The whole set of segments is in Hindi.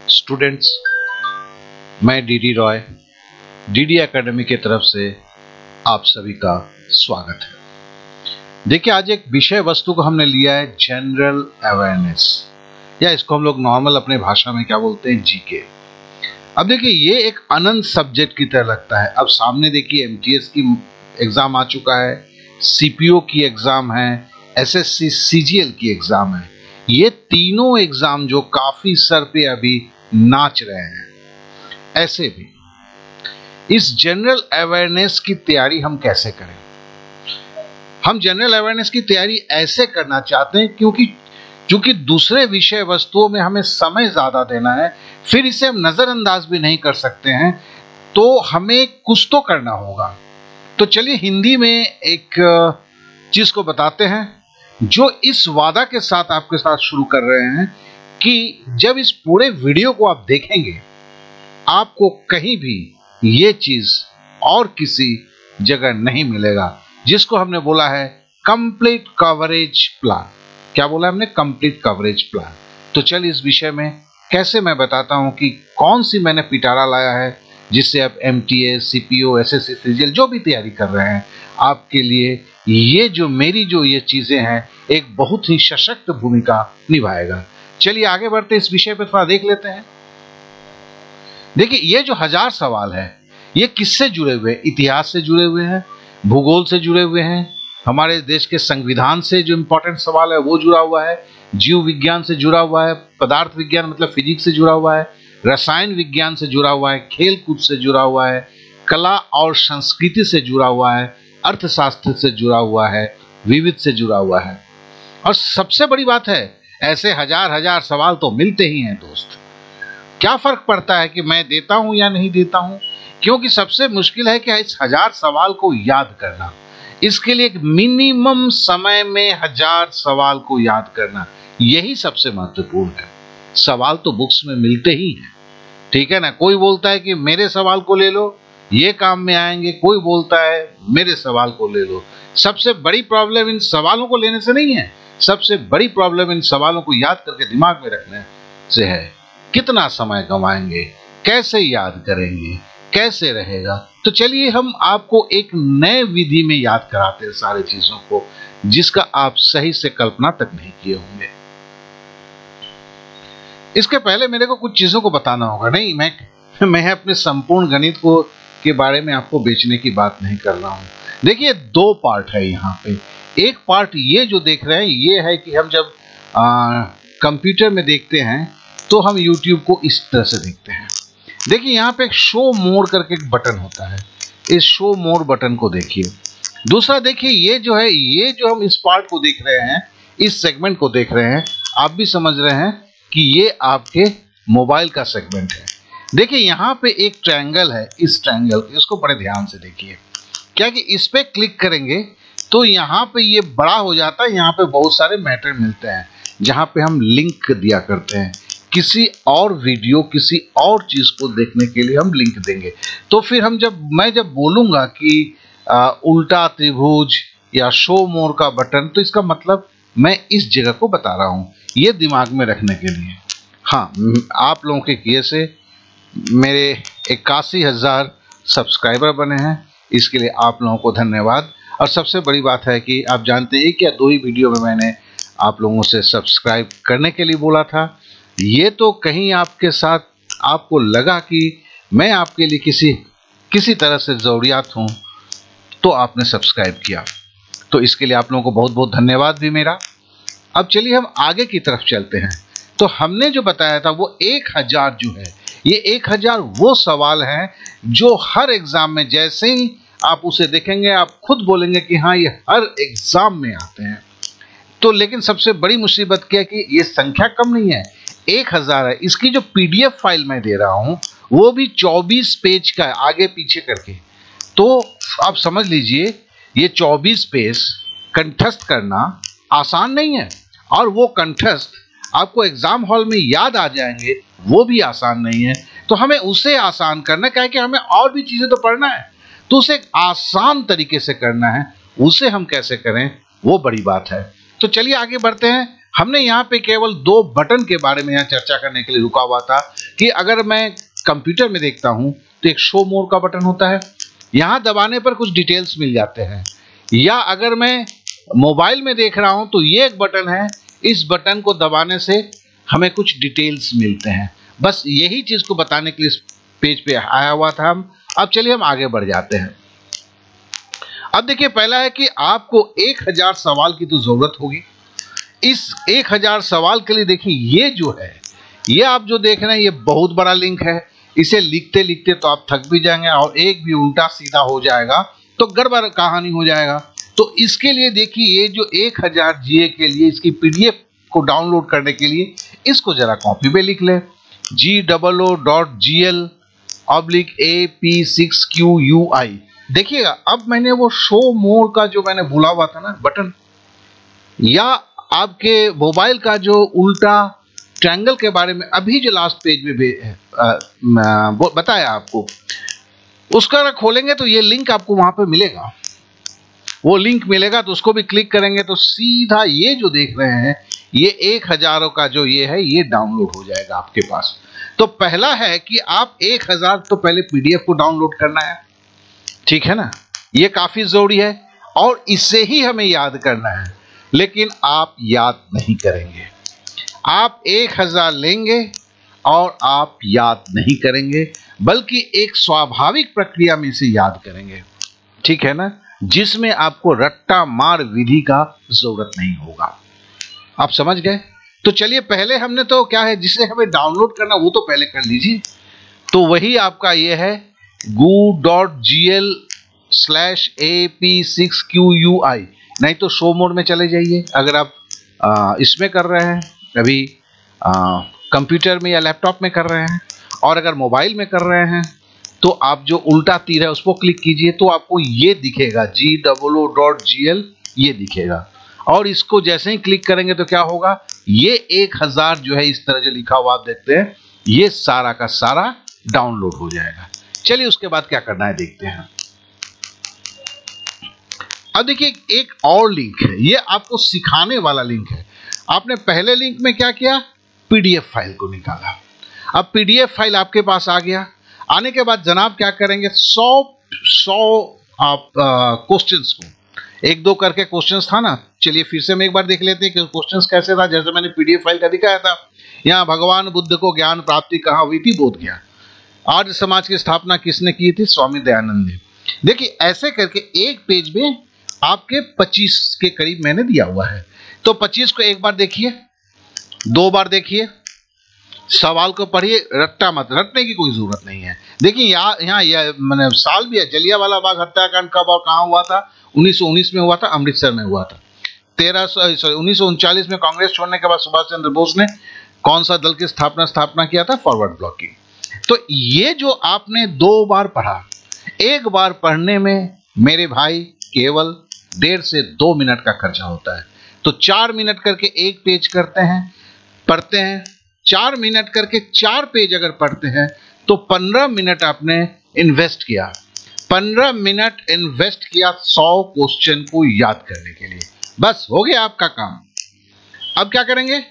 स्टूडेंट्स, मैं डीडी रॉय डीडी एकेडमी की तरफ से आप सभी का स्वागत है। देखिए, आज एक विषय वस्तु को हमने लिया है जनरल अवेयरनेस, या इसको हम लोग नॉर्मल अपने भाषा में क्या बोलते हैं, जीके। अब देखिए, ये एक अनंत सब्जेक्ट की तरह लगता है। अब सामने देखिए एमटीएस की एग्जाम आ चुका है, सीपीओ की एग्जाम है, एसएससी सीजीएल की एग्जाम है। ये तीनों एग्जाम जो काफी सर पे अभी नाच रहे हैं, ऐसे भी इस जनरल अवेयरनेस की तैयारी हम कैसे करें। हम जनरल अवेयरनेस की तैयारी ऐसे करना चाहते हैं क्योंकि दूसरे विषय वस्तुओं में हमें समय ज्यादा देना है, फिर इसे हम नजरअंदाज भी नहीं कर सकते हैं, तो हमें कुछ तो करना होगा। तो चलिए हिंदी में एक चीज को बताते हैं, जो इस वादा के साथ आपके साथ शुरू कर रहे हैं कि जब इस पूरे वीडियो को आप देखेंगे, आपको कहीं भी ये चीज और किसी जगह नहीं मिलेगा, जिसको हमने बोला है कंप्लीट कवरेज प्लान। क्या बोला हमने? Complete coverage plan. तो चलिए इस विषय में कैसे मैं बताता हूं कि कौन सी मैंने पिटारा लाया है, जिससे आप एमटीएस, सीपीओ, एसएससी, सीजीएल जो भी तैयारी कर रहे हैं, आपके लिए ये जो मेरी जो ये चीजें हैं, एक बहुत ही सशक्त भूमिका निभाएगा। चलिए आगे बढ़ते इस विषय पर थोड़ा देख लेते हैं। देखिए, ये जो 1000 सवाल है, ये किससे जुड़े हुए हैं? इतिहास से जुड़े हुए हैं, भूगोल से जुड़े हुए हैं, हमारे देश के संविधान से जो इंपॉर्टेंट सवाल है वो जुड़ा हुआ है, जीव विज्ञान से जुड़ा हुआ है, पदार्थ विज्ञान मतलब फिजिक्स से जुड़ा हुआ है, रसायन विज्ञान से जुड़ा हुआ है, खेल कूद से जुड़ा हुआ है, कला और संस्कृति से जुड़ा हुआ है, अर्थशास्त्र से जुड़ा हुआ है, विविध से जुड़ा हुआ है। और सबसे बड़ी बात है, ऐसे हजार सवाल तो मिलते ही हैं दोस्त। क्या फर्क पड़ता है कि मैं देता हूं या नहीं देता हूं, क्योंकि सबसे मुश्किल है कि इस 1000 सवाल को याद करना। इसके लिए एक मिनिमम समय में 1000 सवाल को याद करना, यही सबसे महत्वपूर्ण है। सवाल तो बुक्स में मिलते ही हैं, ठीक है ना। कोई बोलता है कि मेरे सवाल को ले लो, ये काम में आएंगे, कोई बोलता है मेरे सवाल को ले लो। सबसे बड़ी प्रॉब्लम इन सवालों को लेने से नहीं है, सबसे बड़ी प्रॉब्लम इन सवालों को याद करके दिमाग में रखने से है। कितना समय गंवाएंगे, कैसे याद करेंगे, कैसे रहेगा। तो चलिए हम आपको एक नए विधि में याद कराते हैं सारी चीजों को, जिसका आप सही से कल्पना तक नहीं किए होंगे। इसके पहले मेरे को कुछ चीजों को बताना होगा। नहीं, मैं अपने संपूर्ण गणित को के बारे में आपको बेचने की बात नहीं कर रहा हूं। देखिए, 2 पार्ट है यहाँ पे। एक पार्ट ये जो देख रहे हैं, ये है कि हम जब कंप्यूटर में देखते हैं तो हम YouTube को इस तरह से देखते हैं। देखिए, यहाँ पे एक शो मोर करके एक बटन होता है, इस शो मोर बटन को देखिए। दूसरा देखिए, ये जो है, ये जो हम इस पार्ट को देख रहे हैं, इस सेगमेंट को देख रहे हैं, आप भी समझ रहे हैं कि ये आपके मोबाइल का सेगमेंट है। देखिए, यहाँ पे एक ट्रायंगल है, इस ट्रायंगल, इसको बड़े ध्यान से देखिए। क्या कि इस पे क्लिक करेंगे तो यहाँ पे ये बड़ा हो जाता है, यहाँ पे बहुत सारे मैटर मिलते हैं, जहाँ पे हम लिंक दिया करते हैं। किसी और वीडियो, किसी और चीज को देखने के लिए हम लिंक देंगे। तो फिर मैं जब बोलूंगा कि उल्टा त्रिभुज या शो मोर का बटन, तो इसका मतलब मैं इस जगह को बता रहा हूं, ये दिमाग में रखने के लिए। हाँ, आप लोगों के किए से मेरे 81,000 सब्सक्राइबर बने हैं, इसके लिए आप लोगों को धन्यवाद। और सबसे बड़ी बात है कि आप जानते हैं कि 2 ही वीडियो में मैंने आप लोगों से सब्सक्राइब करने के लिए बोला था। ये तो कहीं आपके साथ आपको लगा कि मैं आपके लिए किसी तरह से ज़रूरियात हूं, तो आपने सब्सक्राइब किया, तो इसके लिए आप लोगों को बहुत बहुत धन्यवाद भी मेरा। अब चलिए हम आगे की तरफ चलते हैं। तो हमने जो बताया था वो 1000 जो है, ये 1000 वो सवाल हैं जो हर एग्जाम में, जैसे ही आप उसे देखेंगे, आप खुद बोलेंगे कि हाँ, ये हर एग्जाम में आते हैं। तो लेकिन सबसे बड़ी मुसीबत क्या है कि ये संख्या कम नहीं है, 1000 है। इसकी जो पीडीएफ फाइल मैं दे रहा हूं, वो भी 24 पेज का है, आगे पीछे करके। तो आप समझ लीजिए, ये 24 पेज कंठस्थ करना आसान नहीं है, और वो कंठस्थ आपको एग्जाम हॉल में याद आ जाएंगे, वो भी आसान नहीं है। तो हमें उसे आसान करना, क्या है कि हमें और भी चीजें तो पढ़ना है, तो उसे एक आसान तरीके से करना है। उसे हम कैसे करें, वो बड़ी बात है। तो चलिए आगे बढ़ते हैं। हमने यहाँ पे केवल 2 बटन के बारे में यहाँ चर्चा करने के लिए रुका हुआ था कि अगर मैं कंप्यूटर में देखता हूँ तो एक शो मोर का बटन होता है, यहाँ दबाने पर कुछ डिटेल्स मिल जाते हैं, या अगर मैं मोबाइल में देख रहा हूँ तो ये एक बटन है, इस बटन को दबाने से हमें कुछ डिटेल्स मिलते हैं। बस यही चीज को बताने के लिए इस पेज पे आया हुआ था हम। अब चलिए हम आगे बढ़ जाते हैं। अब देखिए, पहला है कि आपको 1000 सवाल की तो जरूरत होगी। इस 1000 सवाल के लिए देखिए, ये जो है, ये आप जो देख रहे हैं, ये बहुत बड़ा लिंक है। इसे लिखते लिखते तो आप थक भी जाएंगे और एक भी उल्टा सीधा हो जाएगा तो गड़बड़ कहानी हो जाएगा। तो इसके लिए देखिए, ये जो 1000 जीए के लिए इसकी पीडीएफ को डाउनलोड करने के लिए इसको जरा कॉपी पे लिख ले, GOO.GL/AP6QUI। देखिएगा, अब मैंने वो शो मोर का जो मैंने भूला हुआ था ना बटन, या आपके मोबाइल का जो उल्टा ट्रायंगल के बारे में अभी जो लास्ट पेज में बताया आपको, उसका अगर खोलेंगे तो ये लिंक आपको वहां पे मिलेगा। वो लिंक मिलेगा तो उसको भी क्लिक करेंगे तो सीधा ये जो देख रहे हैं, ये 1000 का जो ये है, ये डाउनलोड हो जाएगा आपके पास। तो पहला है कि आप 1000 तो पहले पीडीएफ को डाउनलोड करना है, ठीक है ना, ये काफी जरूरी है और इससे ही हमें याद करना है। लेकिन आप याद नहीं करेंगे, आप 1000 लेंगे और आप याद नहीं करेंगे, बल्कि एक स्वाभाविक प्रक्रिया में से याद करेंगे, ठीक है ना, जिसमें आपको रट्टा मार विधि का जरूरत नहीं होगा। आप समझ गए? तो चलिए, पहले हमने तो क्या है, जिसे हमें डाउनलोड करना वो तो पहले कर लीजिए। तो वही आपका ये है goo.gl/AP6QUI, नहीं तो शो मोड में चले जाइए। अगर आप इसमें कर रहे हैं अभी, कंप्यूटर में या लैपटॉप में कर रहे हैं, और अगर मोबाइल में कर रहे हैं तो आप जो उल्टा तीर है उस पर क्लिक कीजिए तो आपको ये दिखेगा GOO.GL, ये दिखेगा। और इसको जैसे ही क्लिक करेंगे तो क्या होगा, ये 1000 जो है इस तरह जो लिखा हुआ आप देखते हैं, ये सारा का सारा डाउनलोड हो जाएगा। चलिए उसके बाद क्या करना है देखते हैं। अब देखिए, एक और लिंक है, ये आपको सिखाने वाला लिंक है। आपने पहले लिंक में क्या किया, पीडीएफ फाइल को निकाला। अब पीडीएफ फाइल आपके पास आ गया। आने के बाद जनाब क्या करेंगे, 100 आप क्वेश्चंस को, 1-2 करके क्वेश्चंस था ना, चलिए फिर से हम एक बार देख लेते हैं कि क्वेश्चंस कैसे था। जैसे मैंने पीडीएफ फाइल का दिखाया था, यहाँ भगवान बुद्ध को ज्ञान प्राप्ति कहाँ हुई थी, बोध गया। आर्य समाज की स्थापना किसने की थी, स्वामी दयानंद ने। देखिए, ऐसे करके एक पेज में आपके 25 के करीब मैंने दिया हुआ है। तो 25 को एक बार देखिए, 2 बार देखिए, सवाल को पढ़िए, रट्टा मत, रटने की कोई जरूरत नहीं है। देखिए यहाँ मैंने साल भी है, जलियांवाला बाग हत्याकांड कब और कहाँ हुआ था, 1919 में हुआ था, अमृतसर में हुआ था। 1939 में कांग्रेस छोड़ने के बाद सुभाष चंद्र बोस ने कौन सा दल की स्थापना किया था, फॉरवर्ड ब्लॉक की। तो ये जो आपने 2 बार पढ़ा, एक बार पढ़ने में मेरे भाई केवल 1.5 से 2 मिनट का खर्चा होता है। तो 4 मिनट करके एक पेज करते हैं, पढ़ते हैं, 4 मिनट करके 4 पेज अगर पढ़ते हैं तो 15 मिनट आपने इन्वेस्ट किया। 15 मिनट इन्वेस्ट किया 100 क्वेश्चन को याद करने के लिए, बस हो गया आपका काम। अब क्या करेंगे,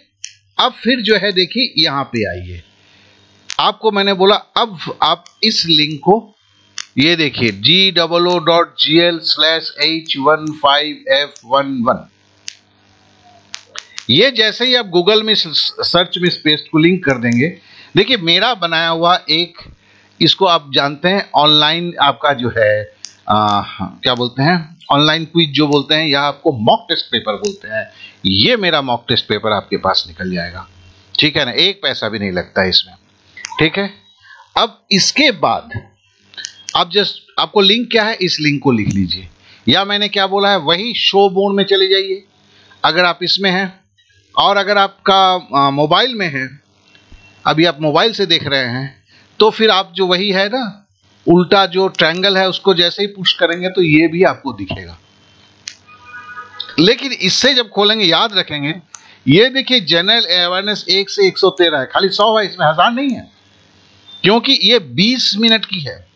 अब फिर जो है देखिए, यहां पे आइए। आपको मैंने बोला, अब आप इस लिंक को ये देखिए, GOO.GL/H15F11। ये जैसे ही आप गूगल में सर्च में इस पेस्ट को लिंक कर देंगे, देखिए मेरा बनाया हुआ एक, इसको आप जानते हैं ऑनलाइन, आपका जो है क्या बोलते हैं, ऑनलाइन क्विज जो बोलते हैं, या आपको मॉक टेस्ट पेपर बोलते हैं। ये मेरा मॉक टेस्ट पेपर आपके पास निकल जाएगा, ठीक है ना, 1 पैसा भी नहीं लगता है इसमें, ठीक है। अब इसके बाद आप जस्ट, आपको लिंक क्या है, इस लिंक को लिख लीजिए, या मैंने क्या बोला है, वही शो मोड में चले जाइए अगर आप इसमें हैं, और अगर आपका मोबाइल में है, अभी आप मोबाइल से देख रहे हैं, तो फिर आप जो वही है ना, उल्टा जो ट्रायंगल है उसको जैसे ही पुश करेंगे तो ये भी आपको दिखेगा। लेकिन इससे जब खोलेंगे, याद रखेंगे, ये देखिए जनरल अवेयरनेस 1 से 113 है, खाली 100 है, इसमें 1000 नहीं है, क्योंकि ये 20 मिनट की है।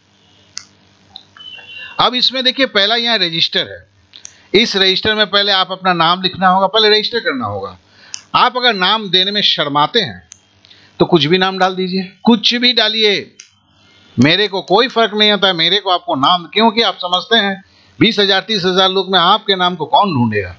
अब इसमें देखिए, पहला यहाँ रजिस्टर है, इस रजिस्टर में पहले आप अपना नाम लिखना होगा, पहले रजिस्टर करना होगा। आप अगर नाम देने में शर्माते हैं तो कुछ भी नाम डाल दीजिए, कुछ भी डालिए, मेरे को कोई फर्क नहीं होता है। मेरे को आपको नाम, क्योंकि आप समझते हैं 20,000 30,000 लोग में आपके नाम को कौन ढूंढेगा,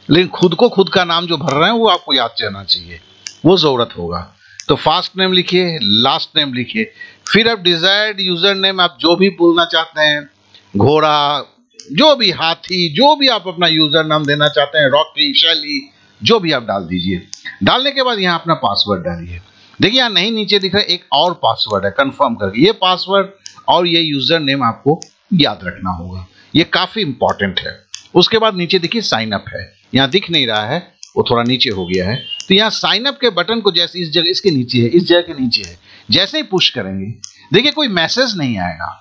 लेकिन खुद को खुद का नाम जो भर रहे हैं वो आपको याद रहना चाहिए, वो जरूरत होगा। तो फर्स्ट नेम लिखिए, लास्ट नेम लिखिए, फिर आप डिजायर्ड यूजर नेम, आप जो भी बोलना चाहते हैं, घोड़ा, जो भी हाथी, जो भी आप अपना यूजर नाम देना चाहते हैं, रॉकी, शैली, जो भी आप डाल दीजिए। डालने के बाद यहाँ अपना पासवर्ड डालिए। देखिए यहाँ नहीं नीचे दिख रहा है, एक और पासवर्ड है, कंफर्म करके ये पासवर्ड और ये यूजर नेम आपको याद रखना होगा, ये काफी इंपॉर्टेंट है। उसके बाद नीचे देखिए साइन अप है, यहाँ दिख नहीं रहा है, वो थोड़ा नीचे हो गया है। तो यहाँ साइन अप के बटन को जैसे इस जगह, इसके नीचे है, इस जगह के नीचे है, जैसे ही पुश करेंगे देखिए कोई मैसेज नहीं आएगा,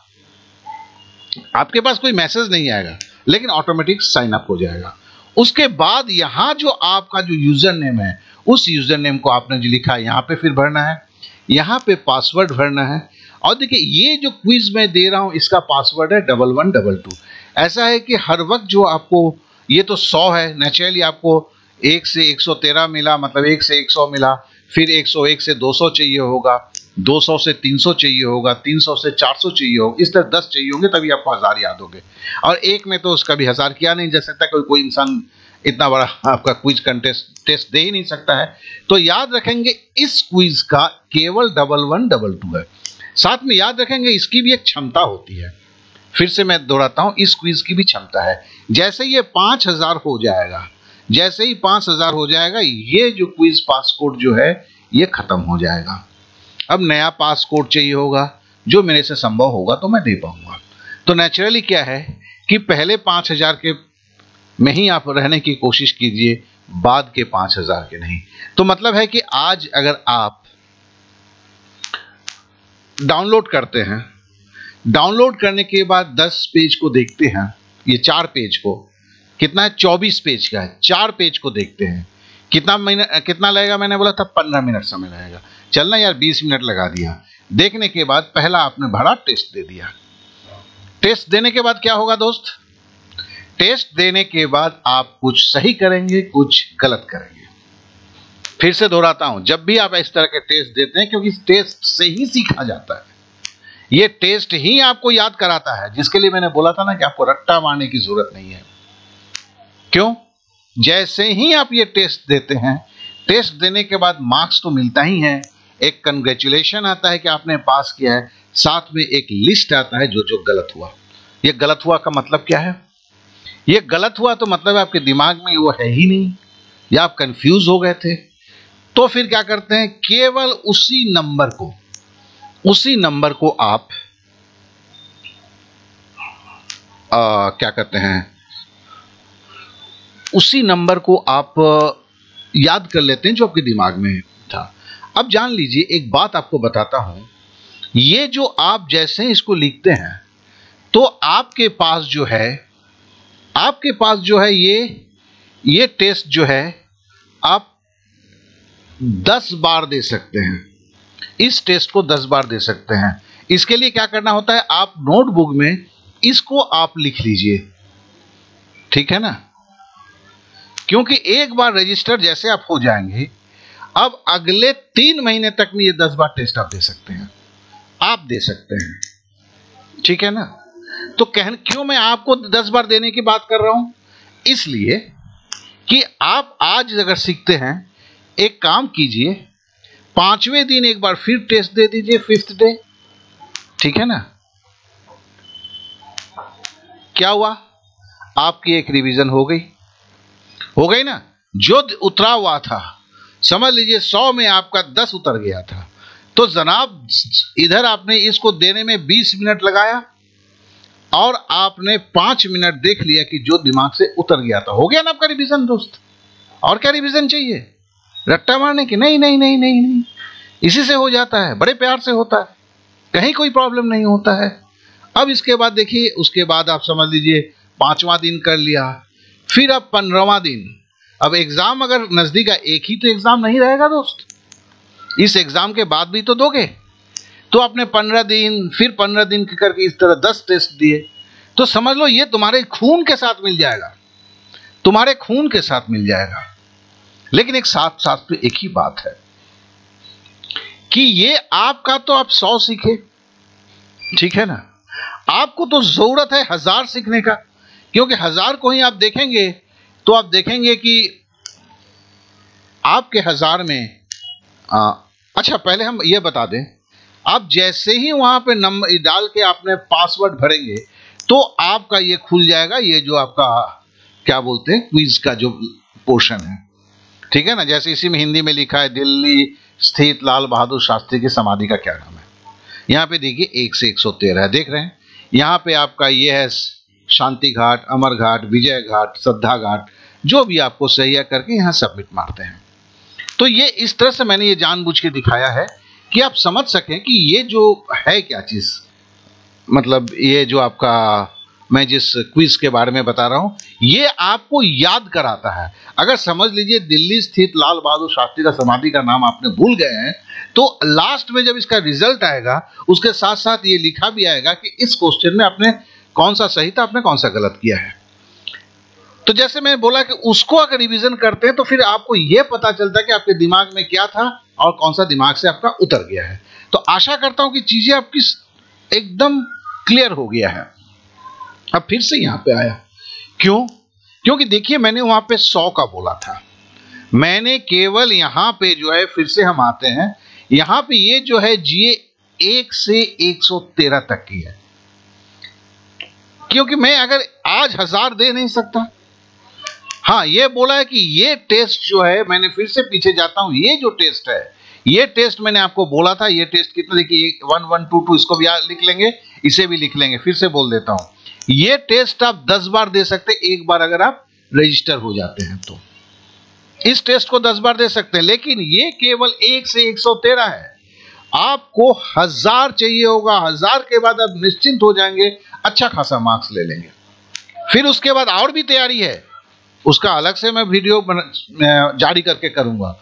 आपके पास कोई मैसेज नहीं आएगा, लेकिन ऑटोमेटिक साइन अप हो जाएगा। उसके बाद यहाँ जो आपका जो यूजर नेम है, उस यूजर नेम को आपने जो लिखा है यहाँ पे फिर भरना है, यहाँ पे पासवर्ड भरना है। और देखिए ये जो क्विज मैं दे रहा हूँ इसका पासवर्ड है 1112। ऐसा है कि हर वक्त जो आपको, ये तो 100 है, नेचुरली आपको 1 से 113 मिला, मतलब 1 से 100 मिला, फिर 101 से 200 चाहिए होगा, 200 से 300 चाहिए होगा, 300 से 400 चाहिए होगा, इस तरह 10 चाहिए होंगे, तभी आपको 1000 याद होंगे। और एक में तो उसका भी 1000 किया नहीं जा सकता, कोई इंसान इतना बड़ा आपका क्विज कंटेस्ट टेस्ट दे ही नहीं सकता है। तो याद रखेंगे इस क्विज का केवल 1122 है। साथ में याद रखेंगे इसकी भी एक क्षमता होती है, फिर से मैं दोहराता हूं, इस क्विज की भी क्षमता है। जैसे ये 5000 हो जाएगा, जैसे ही 5000 हो जाएगा, ये जो क्विज पासकोड जो है ये खत्म हो जाएगा। अब नया पासकोड चाहिए होगा, जो मेरे से संभव होगा तो मैं दे पाऊंगा। तो नेचुरली क्या है कि पहले 5000 के में ही आप रहने की कोशिश कीजिए, बाद के 5000 के नहीं। तो मतलब है कि आज अगर आप डाउनलोड करते हैं, डाउनलोड करने के बाद 10 पेज को देखते हैं, ये 4 पेज को, कितना है 24 पेज का है, 4 पेज को देखते हैं, कितना लगेगा, मैंने बोला था 15 मिनट समय लगेगा, चलना यार 20 मिनट लगा दिया। देखने के बाद पहला आपने भरा, टेस्ट दे दिया। टेस्ट देने के बाद क्या होगा दोस्त, टेस्ट देने के बाद आप कुछ सही करेंगे, कुछ गलत करेंगे। फिर से दोहराता हूं, जब भी आप इस तरह के टेस्ट देते हैं, क्योंकि इस टेस्ट से ही सीखा जाता है, ये टेस्ट ही आपको याद कराता है, जिसके लिए मैंने बोला था ना कि आपको रट्टा मारने की जरूरत नहीं है। क्यों, जैसे ही आप ये टेस्ट देते हैं, टेस्ट देने के बाद मार्क्स तो मिलता ही है, एक कंग्रेचुलेशन आता है कि आपने पास किया है, साथ में एक लिस्ट आता है जो जो गलत हुआ। ये गलत हुआ का मतलब क्या है, ये गलत हुआ तो मतलब आपके दिमाग में वो है ही नहीं, या आप कंफ्यूज हो गए थे। तो फिर क्या करते हैं, केवल उसी नंबर को आप क्या कहते हैं, उसी नंबर को आप याद कर लेते हैं जो आपके दिमाग में था। अब जान लीजिए, एक बात आपको बताता हूं, ये जो आप जैसे इसको लिखते हैं, तो आपके पास जो है ये टेस्ट जो है आप 10 बार दे सकते हैं, इस टेस्ट को 10 बार दे सकते हैं। इसके लिए क्या करना होता है, आप नोटबुक में इसको आप लिख लीजिए, ठीक है ना, क्योंकि एक बार रजिस्टर जैसे आप हो जाएंगे, अब अगले 3 महीने तक में ये 10 बार टेस्ट आप दे सकते हैं, ठीक है ना। तो क्यों मैं आपको 10 बार देने की बात कर रहा हूं, इसलिए कि आप आज अगर सीखते हैं, एक काम कीजिए, 5वें दिन एक बार फिर टेस्ट दे दीजिए, 5th डे, ठीक है ना। क्या हुआ, आपकी एक रिवीजन हो गई ना। जो उतरा हुआ था, समझ लीजिए 100 में आपका 10 उतर गया था, तो जनाब इधर आपने इसको देने में 20 मिनट लगाया और आपने 5 मिनट देख लिया कि जो दिमाग से उतर गया था, हो गया ना आपका रिवीजन दोस्त। और क्या रिवीजन चाहिए, रट्टा मारने की? नहीं, इसी से हो जाता है, बड़े प्यार से होता है, कहीं कोई प्रॉब्लम नहीं होता है। अब इसके बाद देखिए, उसके बाद आप समझ लीजिए 5वां दिन कर लिया, फिर अब 15वां दिन, अब एग्जाम अगर नजदीक है, एक ही तो एग्जाम नहीं रहेगा दोस्त, इस एग्जाम के बाद भी तो दोगे। तो आपने 15 दिन, फिर 15 दिन करके इस तरह 10 टेस्ट दिए, तो समझ लो ये तुम्हारे खून के साथ मिल जाएगा, लेकिन एक साथ साथ में एक ही बात है कि ये आपका तो आप 100 सीखे, ठीक है ना, आपको तो जरूरत है 1000 सीखने का, क्योंकि 1000 को ही आप देखेंगे तो आप देखेंगे कि आपके 1000 में अच्छा पहले हम ये बता दें, आप जैसे ही वहां पे नंबर डाल के आपने पासवर्ड भरेंगे तो आपका ये खुल जाएगा, ये जो आपका क्या बोलते हैं क्विज का जो पोर्शन है, ठीक है ना। जैसे इसी में हिंदी में लिखा है दिल्ली स्थित लाल बहादुर शास्त्री की समाधि का क्या नाम है, यहाँ पे देखिए 1 से 113 है, देख रहे हैं। यहाँ पे आपका ये है शांति घाट, अमर घाट, विजय घाट, श्रद्धा घाट, जो भी आपको सही है करके यहाँ सबमिट मारते हैं। तो ये इस तरह से मैंने ये जानबूझ के दिखाया है कि आप समझ सकें कि ये जो है क्या चीज, मतलब ये जो आपका मैं जिस क्विज के बारे में बता रहा हूं ये आपको याद कराता है। अगर समझ लीजिए दिल्ली स्थित लाल बहादुर शास्त्री का समाधि का नाम आपने भूल गए हैं तो लास्ट में जब इसका रिजल्ट आएगा उसके साथ साथ ये लिखा भी आएगा कि इस क्वेश्चन में आपने कौन सा सही था, आपने कौन सा गलत किया है। तो जैसे मैंने बोला कि उसको अगर रिवीजन करते हैं तो फिर आपको यह पता चलता है कि आपके दिमाग में क्या था और कौन सा दिमाग से आपका उतर गया है। तो आशा करता हूं कि चीजें आपकी एकदम क्लियर हो गया है। अब फिर से यहां पे आया, क्यों? क्योंकि देखिए मैंने वहां पे 100 का बोला था, मैंने केवल यहां पे जो है फिर से हम आते हैं, यहां पे ये जो है जीए 1 से 113 तक की है, क्योंकि मैं अगर आज 1000 दे नहीं सकता। हाँ ये बोला है कि ये टेस्ट जो है, मैंने फिर से पीछे जाता हूं, ये जो टेस्ट है, ये टेस्ट मैंने आपको बोला था, ये टेस्ट कितना, देखिए 1122 इसको भी लिख लेंगे, इसे भी लिख लेंगे, फिर से बोल देता हूं, ये टेस्ट आप 10 बार दे सकते हैं, एक बार अगर आप रजिस्टर हो जाते हैं तो इस टेस्ट को 10 बार दे सकते हैं। लेकिन ये केवल 1 से 113 है, आपको 1000 चाहिए होगा, 1000 के बाद आप निश्चिंत हो जाएंगे, अच्छा खासा मार्क्स ले लेंगे। फिर उसके बाद और भी तैयारी है, उसका अलग से मैं वीडियो जारी करके करूंगा।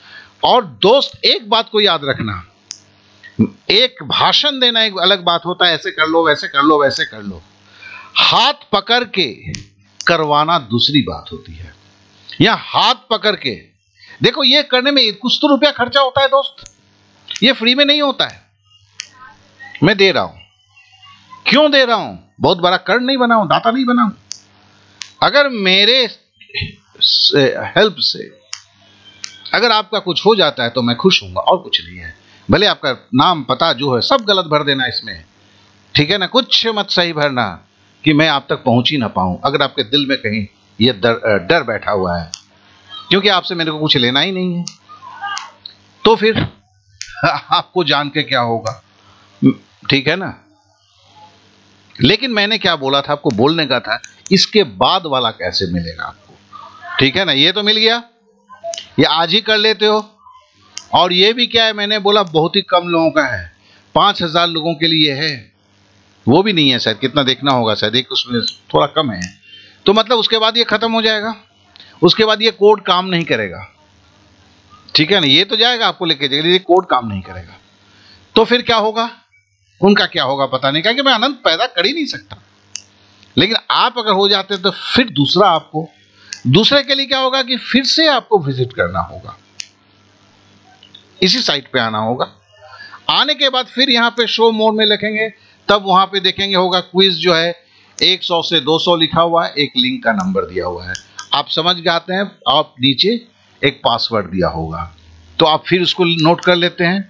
और दोस्त एक बात को याद रखना, एक भाषण देना एक अलग बात होता है, ऐसे कर लो वैसे कर लो वैसे कर लो, हाथ पकड़ के करवाना दूसरी बात होती है। या हाथ पकड़ के देखो, ये करने में कुछ तो रुपया खर्चा होता है दोस्त, ये फ्री में नहीं होता है, मैं दे रहा हूं। क्यों दे रहा हूं? बहुत बड़ा कर नहीं बनाऊं, दाता नहीं बनाऊं। अगर मेरे हेल्प से अगर आपका कुछ हो जाता है तो मैं खुश हूंगा, और कुछ नहीं है। भले आपका नाम पता जो है सब गलत भर देना इसमें, ठीक है ना, कुछ मत सही भरना कि मैं आप तक पहुंच ही ना पाऊं, अगर आपके दिल में कहीं ये डर बैठा हुआ है, क्योंकि आपसे मेरे को कुछ लेना ही नहीं है, तो फिर आपको जान के क्या होगा, ठीक है ना। लेकिन मैंने क्या बोला था, आपको बोलने का था इसके बाद वाला कैसे मिलेगा आपको, ठीक है ना। ये तो मिल गया, ये आज ही कर लेते हो। और ये भी क्या है, मैंने बोला बहुत ही कम लोगों का है, 5000 लोगों के लिए है, वो भी नहीं है शायद, कितना देखना होगा शायद, एक उसमें थोड़ा कम है। तो मतलब उसके बाद ये खत्म हो जाएगा, उसके बाद ये कोड काम नहीं करेगा, ठीक है ना। ये तो जाएगा आपको लेके जाएगा, ये कोड काम नहीं करेगा, तो फिर क्या होगा, उनका क्या होगा पता नहीं, क्योंकि मैं अनंत पैदा कर ही नहीं सकता। लेकिन आप अगर हो जाते तो फिर दूसरा आपको, दूसरे के लिए क्या होगा कि फिर से आपको विजिट करना होगा, इसी साइट पे आना होगा। आने के बाद फिर यहां पे शो मोड में लिखेंगे, तब वहां पे देखेंगे होगा क्विज जो है 100 से 200 लिखा हुआ है, एक लिंक का नंबर दिया हुआ है, आप समझ जाते हैं, आप नीचे एक पासवर्ड दिया होगा, तो आप फिर उसको नोट कर लेते हैं।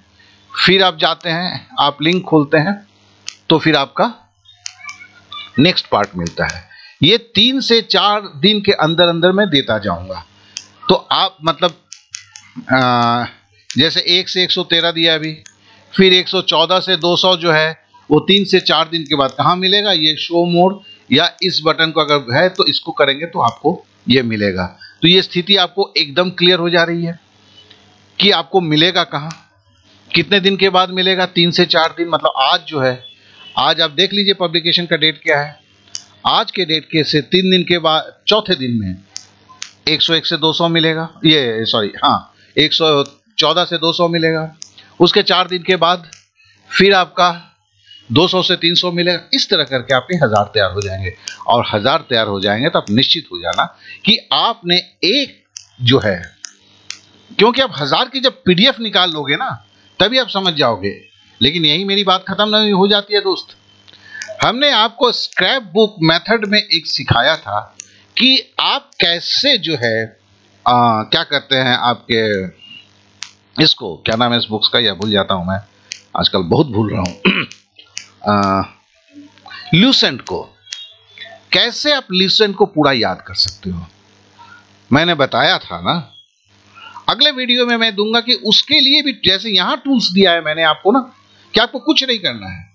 फिर आप जाते हैं, आप लिंक खोलते हैं, तो फिर आपका नेक्स्ट पार्ट मिलता है। ये 3 से 4 दिन के अंदर अंदर मैं देता जाऊंगा। तो आप मतलब जैसे 1 से 113 दिया अभी, फिर 114 से 200 जो है वो 3 से 4 दिन के बाद कहाँ मिलेगा, ये शो मोड या इस बटन को अगर है तो इसको करेंगे तो आपको ये मिलेगा। तो ये स्थिति आपको एकदम क्लियर हो जा रही है कि आपको मिलेगा कहाँ, कितने दिन के बाद मिलेगा, 3 से 4 दिन। मतलब आज जो है, आज आप देख लीजिए पब्लिकेशन का डेट क्या है, आज के डेट के से 3 दिन के बाद चौथे दिन में 101 से 200 मिलेगा, ये सॉरी हाँ 114 से 200 मिलेगा, उसके 4 दिन के बाद फिर आपका 200 से 300 मिलेगा। इस तरह करके आपके 1000 तैयार हो जाएंगे, और 1000 तैयार हो जाएंगे तो आप निश्चित हो जाना कि आपने एक जो है क्योंकि आप 1000 की जब PDF निकाल लोगे ना तभी आप समझ जाओगे। लेकिन यही मेरी बात खत्म नहीं हो जाती है दोस्त। हमने आपको स्क्रैप बुक मेथड में एक सिखाया था कि आप कैसे जो है क्या करते हैं, आपके इसको क्या नाम है इस बुक्स का, या भूल जाता हूं मैं आजकल, बहुत भूल रहा हूं। ल्यूसेंट को कैसे आप ल्यूसेंट को पूरा याद कर सकते हो, मैंने बताया था ना। अगले वीडियो में मैं दूंगा कि उसके लिए भी जैसे यहां टूल्स दिया है मैंने आपको ना, कि आपको कुछ नहीं करना है,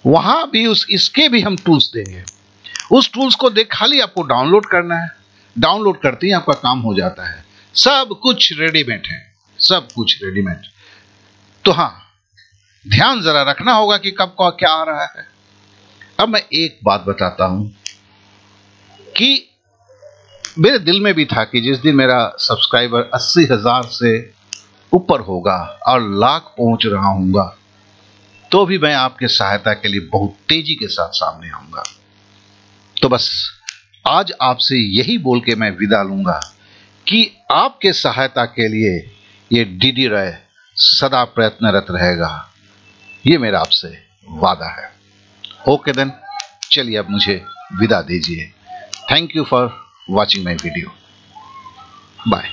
वहां भी इसके भी हम टूल्स देंगे। उस टूल्स को खाली आपको डाउनलोड करना है, डाउनलोड करते ही आपका काम हो जाता है। सब कुछ रेडीमेड है, सब कुछ रेडीमेड। तो हाँ, ध्यान जरा रखना होगा कि कब को क्या आ रहा है। अब मैं एक बात बताता हूं कि मेरे दिल में भी था कि जिस दिन मेरा सब्सक्राइबर 80,000 से ऊपर होगा और लाख पहुंच रहा हूंगा, तो भी मैं आपके सहायता के लिए बहुत तेजी के साथ सामने आऊंगा। तो बस आज आपसे यही बोल के मैं विदा लूंगा कि आपके सहायता के लिए ये डीडी रॉय सदा प्रयत्नरत रहेगा। ये मेरा आपसे वादा है। ओके देन, चलिए अब मुझे विदा दीजिए। Thank you for watching my video. Bye.